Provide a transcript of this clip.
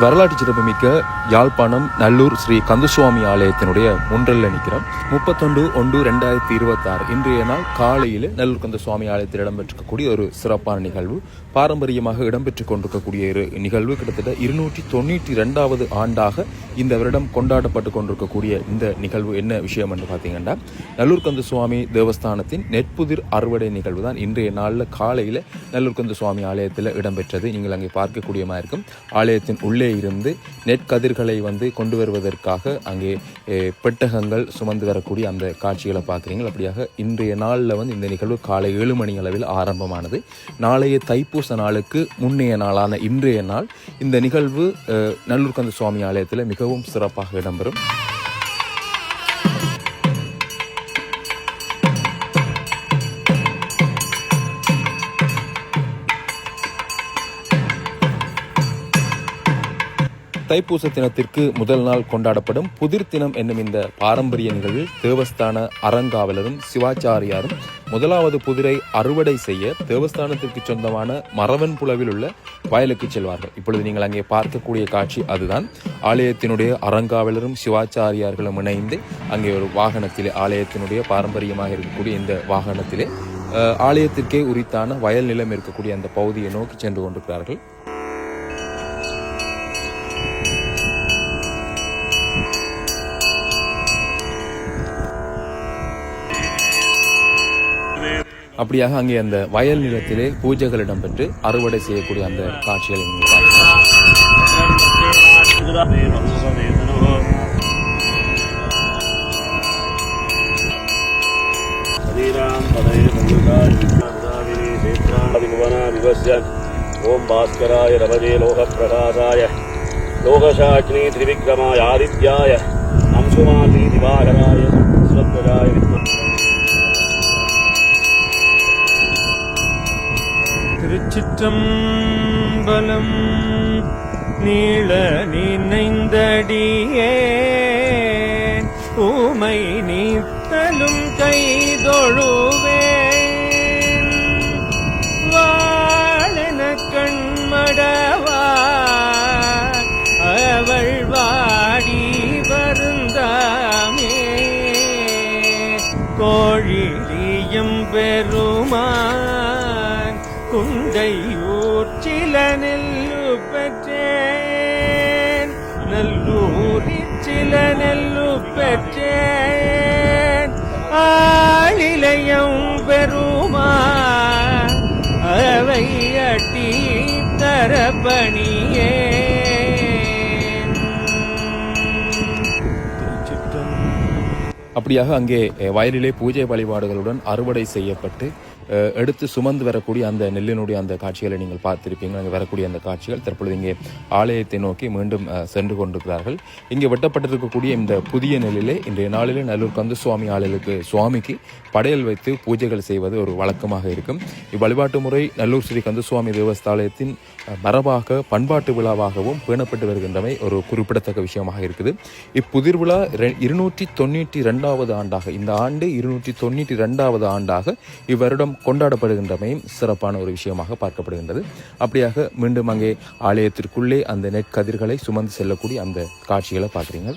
வரலாற்று சிறப்புமிக்க யாழ்ப்பாணம் நல்லூர் ஸ்ரீ கந்தசுவாமி ஆலயத்தினுடைய முன்றல்ல நிற்கிறோம். 31/1/2026 இன்றைய நாள் காலையில் நல்லூர் கந்தசுவாமி ஆலயத்தில் இடம்பெற்றிருக்கக்கூடிய ஒரு சிறப்பான நிகழ்வு. பாரம்பரியமாக இடம்பெற்றுக் கொண்டிருக்கக்கூடிய நிகழ்வு கிட்டத்தட்ட 292வது ஆண்டாக இந்த வருடம் கொண்டாடப்பட்டு கொண்டிருக்கக்கூடிய இந்த நிகழ்வு என்ன விஷயம் என்று பார்த்தீங்கன்னா, நல்லூர் கந்தசுவாமி தேவஸ்தானத்தின் நெற்புதிர் அறுவடை நிகழ்வு தான் இன்றைய நாளில் காலையில் நல்லூர் கந்தசுவாமி ஆலயத்தில் இடம்பெற்றது. நீங்கள் அங்கே பார்க்கக்கூடிய மாதிரி இருக்கும். ஆலயத்தின் உள்ளே இருந்து நெற்கதிர்களை கொண்டு வருவதற்காக அங்கே பெட்டகங்கள் சுமந்து வரக்கூடிய அந்த காட்சிகளை பார்க்குறீங்க. அப்படியாக இன்றைய நாளில் இந்த நிகழ்வு காலை 7 மணி அளவில் ஆரம்பமானது. நாளைய தைப்பூச நாளுக்கு முன்னைய நாளான இன்றைய நாள் இந்த நிகழ்வு நல்லூர் கந்தசுவாமி ஆலயத்தில் மிகவும் சிறப்பாக இடம்பெறும். தைப்பூச தினத்திற்கு முதல் நாள் கொண்டாடப்படும் புதிர் தினம் என்னும் இந்த பாரம்பரிய நிகழ்வில் தேவஸ்தான அறங்காவலரும் சிவாச்சாரியாரும் முதலாவது புதிரை அறுவடை செய்ய தேவஸ்தானத்திற்கு சொந்தமான மரவன் புலவில் உள்ள வயலுக்கு செல்வார்கள். இப்பொழுது நீங்கள் அங்கே பார்க்கக்கூடிய காட்சி அதுதான். ஆலயத்தினுடைய அறங்காவலரும் சிவாச்சாரியார்களும் இணைந்து அங்கே ஒரு வாகனத்திலே, ஆலயத்தினுடைய பாரம்பரியமாக இருக்கக்கூடிய இந்த வாகனத்திலே ஆலயத்திற்கே உரித்தான வயல் நிலம் இருக்கக்கூடிய அந்த பகுதியை நோக்கி சென்று கொண்டிருக்கிறார்கள். அப்படியாக அங்கே அந்த வயல் நிலத்திலே பூஜைகள் இடம்பெற்று அறுவடை செய்யக்கூடிய அந்த காட்சிகளை நீங்கள் பார்க்கலாம். ஓம் பாஸ்கராய ரவதே லோக பிரகாசாய லோகசாக்னி திரிவிக்ரமாய ஆதித்யாய அம்சுமாதி திவாகராய ஸ்வத்வஜாய திருச்சிற்றம்பலம். நீள நினைந்தடியே ஊமை நீத்தலும் கைதொழுவேன் வாழென கண்மடவார் அவள் வாடி வருந்தாமே கோழிலியம் பெருமான் குண்டையூர் சில நெல்லு பெற்றேன் நல்லூரில் சில நெல்லு பெற்றேன் ஆளிலையம் பெருமான் அவை அட்டி தரப்பணியே. அப்படியாக அங்கே வயலிலே பூஜை வழிபாடுகளுடன் அறுவடை செய்யப்பட்டு எடுத்து சுமந்து வரக்கூடிய அந்த நெல்லினுடைய அந்த காட்சிகளை நீங்கள் பார்த்திருப்பீங்க. அங்கே வரக்கூடிய அந்த காட்சிகள் தற்பொழுது இங்கே ஆலயத்தை நோக்கி மீண்டும் சென்று கொண்டிருக்கிறார்கள். இங்கே வெட்டப்பட்டிருக்கக்கூடிய இந்த புதிய நெல்லிலே இன்றைய நாளிலே நல்லூர் கந்தசுவாமி ஆலயத்துக்கு சுவாமிக்கு படையல் வைத்து பூஜைகள் செய்வது ஒரு வழக்கமாக இருக்கும். இவ்வழிபாட்டு முறை நல்லூர் ஸ்ரீ கந்தசுவாமி தேவஸ்தாலயத்தின் மரபாக பண்பாட்டு விழாவாகவும் பேணப்பட்டு வருகின்றமை ஒரு குறிப்பிடத்தக்க விஷயமாக இருக்குது. இப்புதிர் விழா 292வது ஆண்டாக, இந்த ஆண்டு 292வது ஆண்டாக இவ்வருடம் கொண்டாடப்படுகின்றமையும் சிறப்பான ஒரு விஷயமாக பார்க்கப்படுகின்றது. அப்படியாக மீண்டும் அங்கே ஆலயத்திற்குள்ளே அந்த நெற்கதிர்களை சுமந்து செல்லக்கூடிய அந்த காட்சிகளை பார்க்குறீங்க.